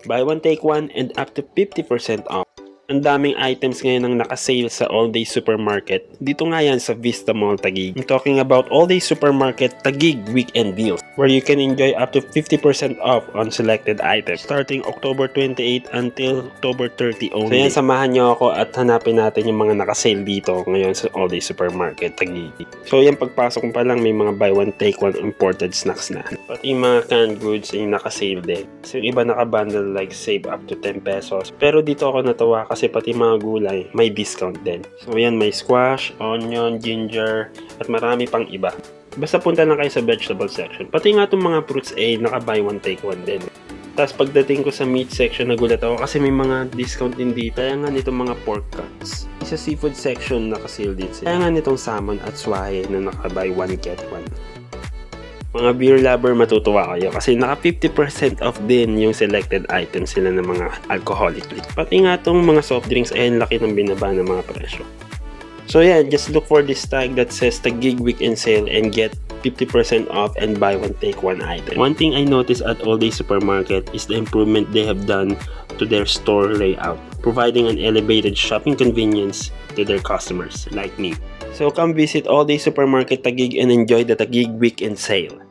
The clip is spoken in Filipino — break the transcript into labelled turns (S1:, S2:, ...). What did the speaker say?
S1: Buy one take one and up to 50% off. Ang daming items ngayon ang nakasale sa All Day Supermarket. Dito nga yan sa Vista Mall Taguig. I'm talking about All Day Supermarket Taguig Weekend Deals, where you can enjoy up to 50% off on selected items starting October 28 until October 30 only. So yan, samahan nyo ako at hanapin natin yung mga nakasale dito ngayon sa All Day Supermarket Taguig. So yan, pagpasok mo pa lang may mga buy one take one imported snacks na. Pati yung mga canned goods ay nakasale din. So yung iba nakabundle like save up to 10 pesos. Pero dito ako natawa kasi pati mga gulay may discount din. So yan, may squash, onion, ginger, at marami pang iba. Basta punta lang kayo sa vegetable section. Pati nga itong mga fruits ay naka buy one take one din. Tapos pagdating ko sa meat section, nagulat ako kasi may mga discount din dito. Kaya nga nitong mga pork cuts. Sa seafood section nakasale din sila. Kaya nga nitong salmon at swahe na naka buy one get one. Mga beer lover, matutuwa kayo kasi naka 50% off din yung selected items sila ng mga alcoholic drink. Pati nga itong mga soft drinks ay laki ng binaba ng mga presyo. So yeah, just look for this tag that says Taguig Weekend Sale and get 50% off and buy one take one item. One thing I noticed at All Day Supermarket is the improvement they have done to their store layout, providing an elevated shopping convenience to their customers like me. So come visit All Day Supermarket Taguig and enjoy the Taguig Weekend Sale.